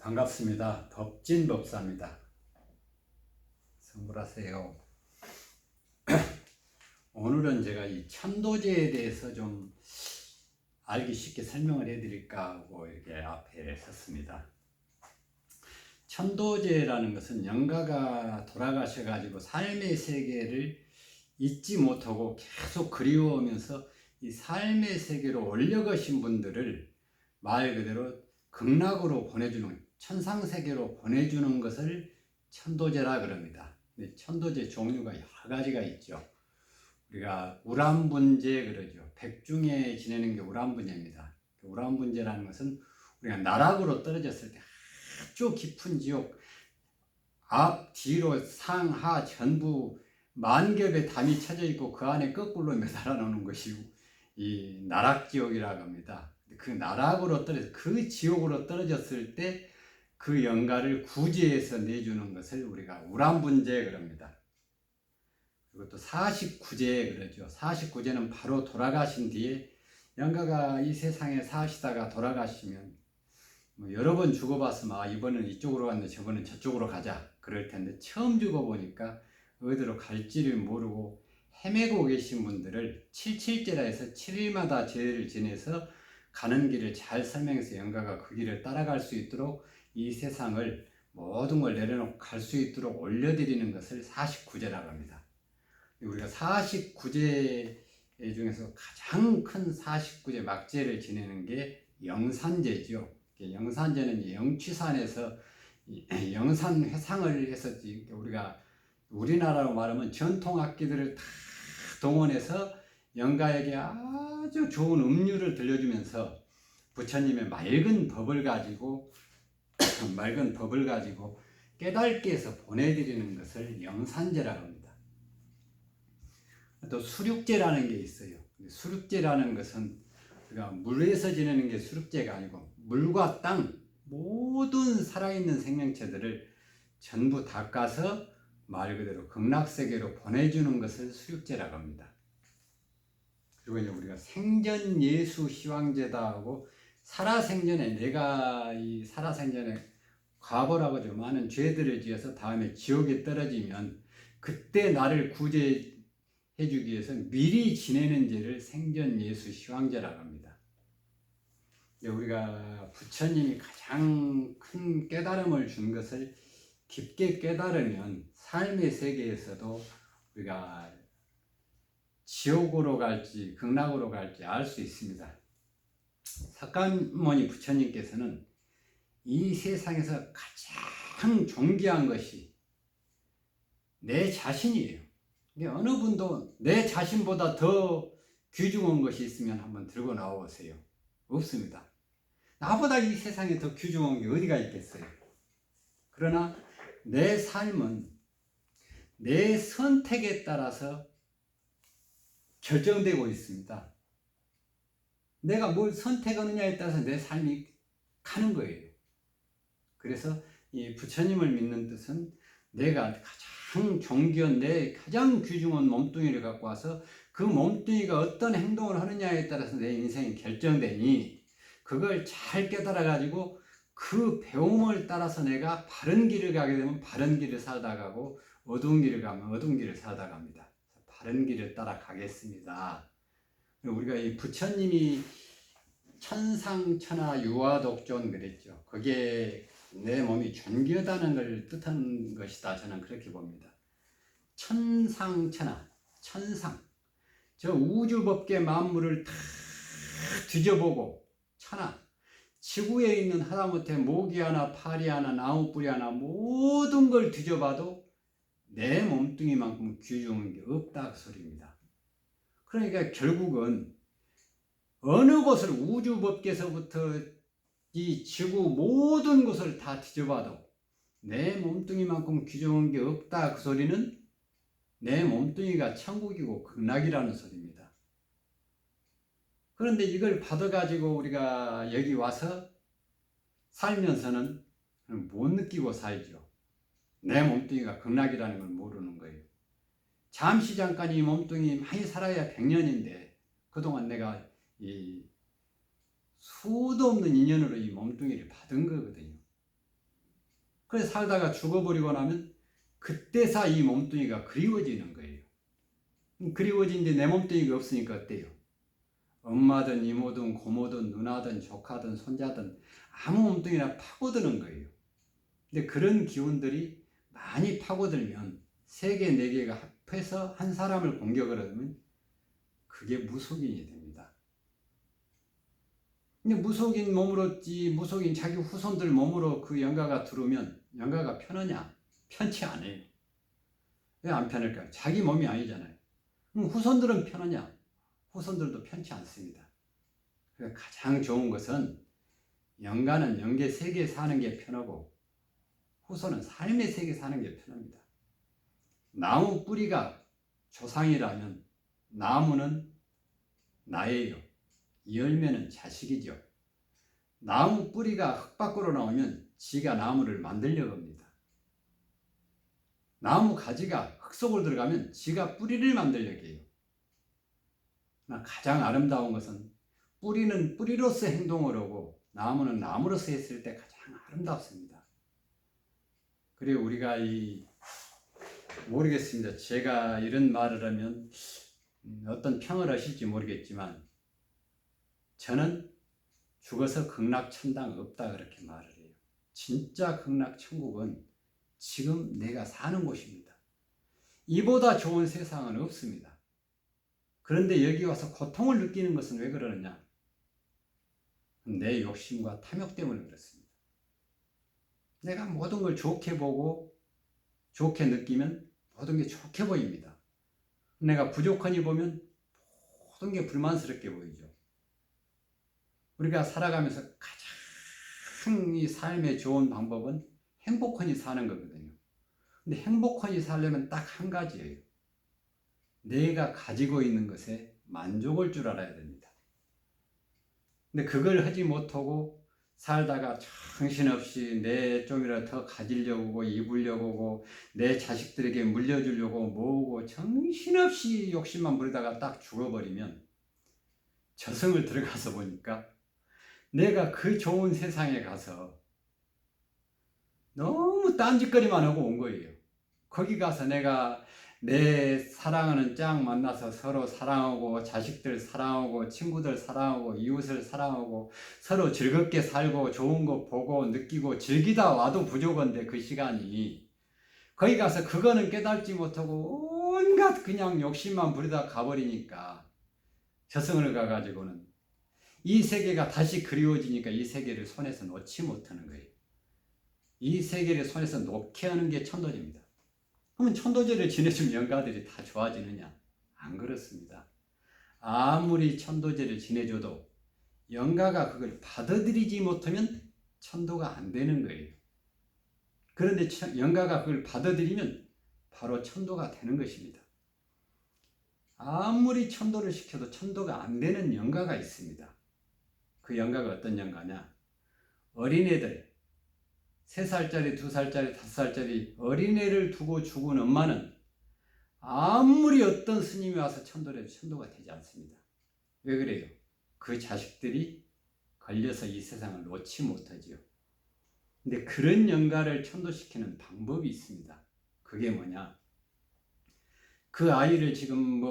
반갑습니다. 법진법사입니다. 성불하세요. 오늘은 제가 이 천도제에 대해서 좀 알기 쉽게 설명을 해드릴까 하고 이렇게 앞에 섰습니다. 천도제라는 것은 영가가 돌아가셔가지고 삶의 세계를 잊지 못하고 계속 그리워오면서 이 삶의 세계로 올려가신 분들을 말 그대로 극락으로 보내주는, 천상세계로 보내주는 것을 천도제라 그럽니다. 천도제 종류가 여러 가지가 있죠. 우리가 우람분제 그러죠. 백중에 지내는 게 우람분제입니다. 우람분제라는 것은 우리가 나락으로 떨어졌을 때 아주 깊은 지옥, 앞, 뒤로, 상, 하 전부 만겹의 담이 쳐져 있고 그 안에 거꾸로 매달아 놓는 것이 이 나락지옥이라고 합니다. 그 나락으로 떨어져, 그 지옥으로 떨어졌을 때 그 영가를 구제해서 내주는 것을 우리가 우람분제 그럽니다. 그리고 또 49제 그러죠. 49제는 바로 돌아가신 뒤에 영가가 이 세상에 사시다가 돌아가시면 뭐 여러 번 죽어봤으면 아 이번은 이쪽으로 갔는데 저번은 저쪽으로 가자 그럴 텐데 처음 죽어보니까 어디로 갈지를 모르고 헤매고 계신 분들을 77제라 해서 7일마다 제를 지내서 가는 길을 잘 설명해서 영가가 그 길을 따라갈 수 있도록 이 세상을 모든 걸 내려놓고 갈 수 있도록 올려드리는 것을 49제라고 합니다. 우리가 49제 중에서 가장 큰 49제 막제를 지내는 게 영산제죠. 영산제는 영취산에서 영산 회상을 해서 우리가 우리나라로 말하면 전통 악기들을 다 동원해서 영가에게 아주 좋은 음료를 들려주면서 부처님의 맑은 법을 가지고 깨닫게 해서 보내드리는 것을 영산제라고 합니다. 또 수륙제라는 게 있어요. 수륙제라는 것은 우리가 물에서 지내는 게 수륙제가 아니고 물과 땅 모든 살아있는 생명체들을 전부 닦아서 말 그대로 극락세계로 보내주는 것을 수륙제라고 합니다. 그리고 이제 우리가 생전예수 희왕제다 하고 살아생전에 내가 이 살아생전에 과거라고 좀 많은 죄들을 지어서 다음에 지옥에 떨어지면 그때 나를 구제해 주기 위해서 미리 지내는 죄를 생전예수 희왕제라고 합니다. 우리가 부처님이 가장 큰 깨달음을 준 것을 깊게 깨달으면 삶의 세계에서도 우리가 지옥으로 갈지 극락으로 갈지 알 수 있습니다. 석가모니 부처님께서는 이 세상에서 가장 존귀한 것이 내 자신이에요. 어느 분도 내 자신보다 더 귀중한 것이 있으면 한번 들고 나와보세요. 없습니다. 나보다 이 세상에 더 귀중한 게 어디가 있겠어요? 그러나 내 삶은 내 선택에 따라서 결정되고 있습니다. 내가 뭘 선택하느냐에 따라서 내 삶이 가는 거예요. 그래서 이 부처님을 믿는 뜻은 내가 가장 존귀한 내 가장 귀중한 몸뚱이를 갖고 와서 그 몸뚱이가 어떤 행동을 하느냐에 따라서 내 인생이 결정되니 그걸 잘 깨달아 가지고 그 배움을 따라서 내가 바른 길을 가게 되면 바른 길을 살다 가고 어두운 길을 가면 어두운 길을 살다 갑니다. 바른 길을 따라 가겠습니다. 우리가 이 부처님이 천상천하 유아독존 그랬죠. 그게 내 몸이 존귀하다는 걸 뜻하는 것이다. 저는 그렇게 봅니다. 천상천하, 천상. 저 우주법계 만물을 다 뒤져보고 천하. 지구에 있는 하다못해 모기 하나, 파리 하나, 나무뿌리 하나 모든 걸 뒤져봐도 내 몸뚱이만큼 귀중한 게 없다 그 소리입니다. 그러니까 결국은 어느 곳을 우주법계에서부터 이 지구 모든 것을 다 뒤져봐도 내 몸뚱이만큼 귀중한 게 없다 그 소리는 내 몸뚱이가 천국이고 극락이라는 소리입니다. 그런데 이걸 받아가지고 우리가 여기 와서 살면서는 못 느끼고 살죠. 내 몸뚱이가 극락이라는 걸 모르는 거예요. 잠시 잠깐 이 몸뚱이 많이 살아야 100년인데 그동안 내가 이 수도 없는 인연으로 이 몸뚱이를 받은 거거든요. 그래서 살다가 죽어버리고 나면 그때서 이 몸뚱이가 그리워지는 거예요. 그리워진 뒤 내 몸뚱이가 없으니까 어때요? 엄마든 이모든 고모든 누나든 조카든 손자든 아무 몸뚱이나 파고드는 거예요. 근데 그런 기운들이 많이 파고들면 3개, 4개가 합해서 한 사람을 공격을 하면 그게 무속인이 됩니다. 근데 무속인 몸으로, 무속인 자기 후손들 몸으로 그 영가가 들어오면 영가가 편하냐? 편치 않아요. 왜 안 편할까요? 자기 몸이 아니잖아요. 그럼 후손들은 편하냐? 후손들도 편치 않습니다. 그래서 가장 좋은 것은 영가는 영계 세계에 사는 게 편하고 후손은 삶의 세계에 사는 게 편합니다. 나무 뿌리가 조상이라면 나무는 나예요. 열매는 자식이죠. 나무 뿌리가 흙 밖으로 나오면 지가 나무를 만들려고 합니다. 나무 가지가 흙 속으로 들어가면 지가 뿌리를 만들려고 해요. 가장 아름다운 것은 뿌리는 뿌리로서 행동을 하고 나무는 나무로서 했을 때 가장 아름답습니다. 그리고 우리가 모르겠습니다. 제가 이런 말을 하면 어떤 평을 하실지 모르겠지만 저는 죽어서 극락천당 없다 그렇게 말을 해요. 진짜 극락천국은 지금 내가 사는 곳입니다. 이보다 좋은 세상은 없습니다. 그런데 여기 와서 고통을 느끼는 것은 왜 그러느냐? 내 욕심과 탐욕 때문에 그렇습니다. 내가 모든 걸 좋게 보고 좋게 느끼면 모든 게 좋게 보입니다. 내가 부족하니 보면 모든 게 불만스럽게 보이죠. 우리가 살아가면서 가장 이 삶의 좋은 방법은 행복하니 사는 거거든요. 근데 행복하니 살려면 딱 한 가지예요. 내가 가지고 있는 것에 만족할 줄 알아야 됩니다. 근데 그걸 하지 못하고 살다가 정신없이 내 좀이라도 더 가지려고 하고 입으려고 하고 내 자식들에게 물려주려고 모으고 정신없이 욕심만 부리다가 딱 죽어버리면 저승을 들어가서 보니까 내가 그 좋은 세상에 가서 너무 딴짓거리만 하고 온 거예요. 거기 가서 내가 내 사랑하는 짝 만나서 서로 사랑하고 자식들 사랑하고 친구들 사랑하고 이웃을 사랑하고 서로 즐겁게 살고 좋은 거 보고 느끼고 즐기다 와도 부족한데 그 시간이 거기 가서 그거는 깨닫지 못하고 온갖 그냥 욕심만 부리다 가버리니까 저승을 가가지고는 이 세계가 다시 그리워지니까 이 세계를 손에서 놓지 못하는 거예요. 이 세계를 손에서 놓게 하는 게 천도제입니다. 그러면 천도제를 지내주면 영가들이 다 좋아지느냐? 안 그렇습니다. 아무리 천도제를 지내줘도 영가가 그걸 받아들이지 못하면 천도가 안 되는 거예요. 그런데 영가가 그걸 받아들이면 바로 천도가 되는 것입니다. 아무리 천도를 시켜도 천도가 안 되는 영가가 있습니다. 그 영가가 어떤 영가냐? 어린애들 3살짜리, 2살짜리, 5살짜리 어린애를 두고 죽은 엄마는 아무리 어떤 스님이 와서 천도를 해도 천도가 되지 않습니다. 왜 그래요? 그 자식들이 걸려서 이 세상을 놓지 못하지요. 근데 그런 영가를 천도시키는 방법이 있습니다. 그게 뭐냐? 그 아이를 지금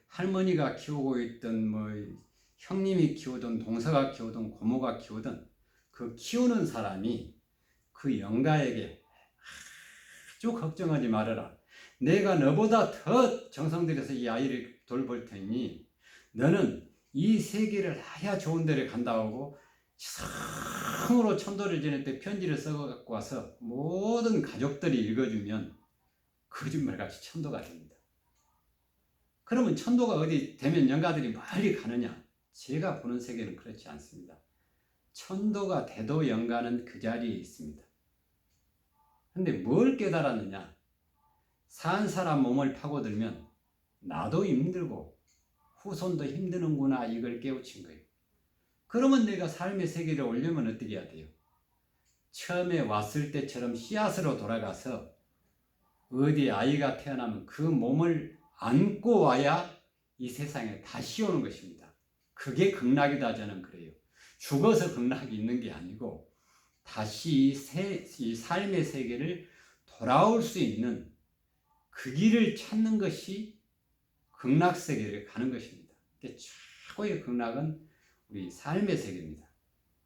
할머니가 키우고 있던 형님이 키우든 동서가 키우든 고모가 키우든 그 키우는 사람이 그 영가에게 아주 걱정하지 말아라. 내가 너보다 더 정성 들여서 이 아이를 돌볼 테니 너는 이 세계를 해야 좋은 데를 간다고 하고 성으로 천도를 지낼 때 편지를 써 갖고 와서 모든 가족들이 읽어주면 거짓말같이 천도가 됩니다. 그러면 천도가 어디 되면 영가들이 멀리 가느냐? 제가 보는 세계는 그렇지 않습니다. 천도가 돼도 영가는 그 자리에 있습니다. 근데 뭘 깨달았느냐? 산 사람 몸을 파고들면 나도 힘들고 후손도 힘드는구나 이걸 깨우친 거예요. 그러면 내가 삶의 세계를 오려면 어떻게 해야 돼요? 처음에 왔을 때처럼 씨앗으로 돌아가서 어디 아이가 태어나면 그 몸을 안고 와야 이 세상에 다시 오는 것입니다. 그게 극락이다 저는 그래요. 죽어서 극락이 있는 게 아니고 다시 이 삶의 세계를 돌아올 수 있는 그 길을 찾는 것이 극락세계를 가는 것입니다. 최고의 극락은 우리 삶의 세계입니다.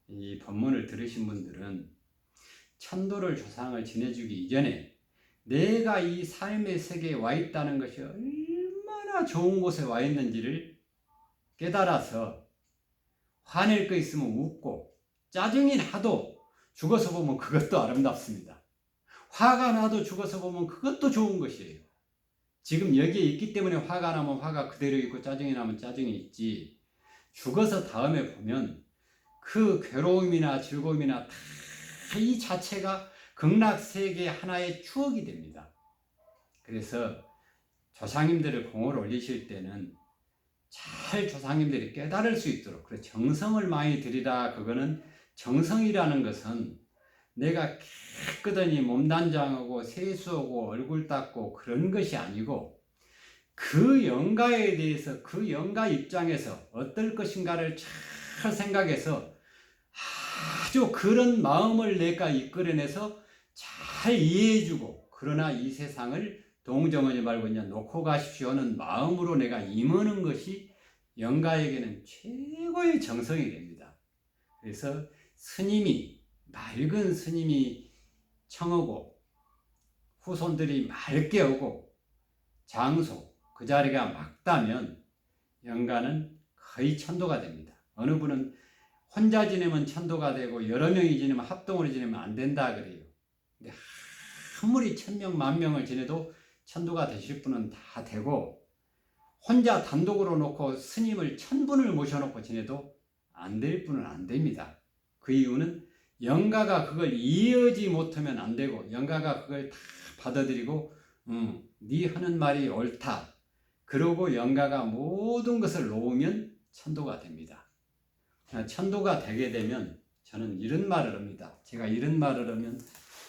이 본문을 들으신 분들은 천도를 조상을 지내주기 이전에 내가 이 삶의 세계에 와 있다는 것이 얼마나 좋은 곳에 와 있는지를 깨달아서 화낼 거 있으면 웃고 짜증이 나도 죽어서 보면 그것도 아름답습니다. 화가 나도 죽어서 보면 그것도 좋은 것이에요. 지금 여기에 있기 때문에 화가 나면 화가 그대로 있고 짜증이 나면 짜증이 있지, 죽어서 다음에 보면 그 괴로움이나 즐거움이나 다 이 자체가 극락세계의 하나의 추억이 됩니다. 그래서 조상님들을 공을 올리실 때는 잘 조상님들이 깨달을 수 있도록, 그래 정성을 많이 들이라. 그거는 정성이라는 것은 내가 깨끗하니 몸단장하고 세수하고 얼굴 닦고 그런 것이 아니고, 그 영가에 대해서 그 영가 입장에서 어떨 것인가를 잘 생각해서 아주 그런 마음을 내가 이끌어내서 잘 이해해주고, 그러나 이 세상을 동정하지 말고 그냥 놓고 가십시오는 마음으로 내가 임하는 것이 영가에게는 최고의 정성이 됩니다. 그래서 스님이, 맑은 스님이 청하고 후손들이 맑게 오고 장소 그 자리가 막다면 영가는 거의 천도가 됩니다. 어느 분은 혼자 지내면 천도가 되고 여러 명이 지내면 합동으로 지내면 안 된다 그래요. 근데 아무리 1000명, 10,000명을 지내도 천도가 되실 분은 다 되고, 혼자 단독으로 놓고 스님을 1000분을 모셔놓고 지내도 안 될 분은 안 됩니다. 그 이유는 영가가 그걸 이해하지 못하면 안 되고, 영가가 그걸 다 받아들이고 네 하는 말이 옳다 그러고 영가가 모든 것을 놓으면 천도가 됩니다. 천도가 되게 되면 저는 이런 말을 합니다. 제가 이런 말을 하면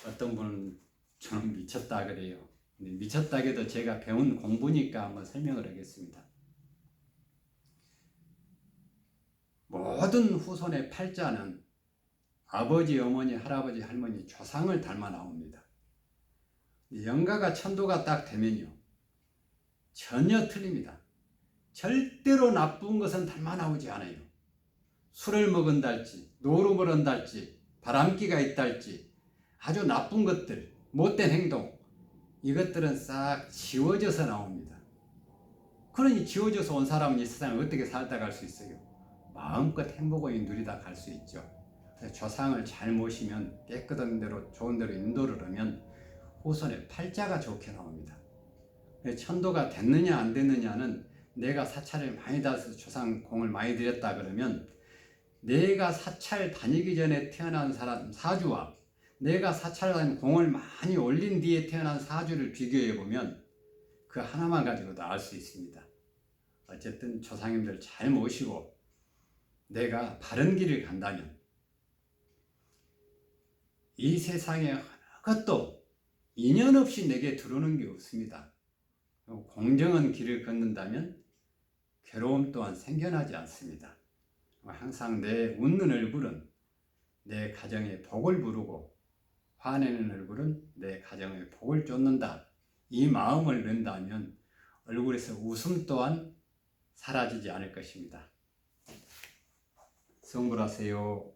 어떤 분은 저는 미쳤다 그래요. 미쳤다기도 제가 배운 공부니까 한번 설명을 하겠습니다. 모든 후손의 팔자는 아버지, 어머니, 할아버지, 할머니, 조상을 닮아 나옵니다. 영가가 천도가 딱 되면요, 전혀 틀립니다. 절대로 나쁜 것은 닮아 나오지 않아요. 술을 먹은달지, 노름을 한달지, 바람기가 있달지, 아주 나쁜 것들, 못된 행동, 이것들은 싹 지워져서 나옵니다. 그러니 지워져서 온 사람은 이 세상을 어떻게 살다 갈 수 있어요? 마음껏 행복을 누리다 갈 수 있죠. 조상을 잘 모시면, 깨끗한 대로 좋은 대로 인도를 하면 후손의 팔자가 좋게 나옵니다. 천도가 됐느냐 안 됐느냐는 내가 사찰을 많이 다녀서 조상 공을 많이 드렸다 그러면 내가 사찰 다니기 전에 태어난 사람 사주와 내가 사찰 다니면 공을 많이 올린 뒤에 태어난 사주를 비교해 보면 그 하나만 가지고도 알 수 있습니다. 어쨌든 조상님들 잘 모시고 내가 바른 길을 간다면 이 세상에 어느 것도 인연 없이 내게 들어오는 게 없습니다. 공정한 길을 걷는다면 괴로움 또한 생겨나지 않습니다. 항상 내 웃는 얼굴은 내 가정의 복을 부르고 화내는 얼굴은 내 가정의 복을 쫓는다. 이 마음을 넣는다면 얼굴에서 웃음 또한 사라지지 않을 것입니다. 성불하세요.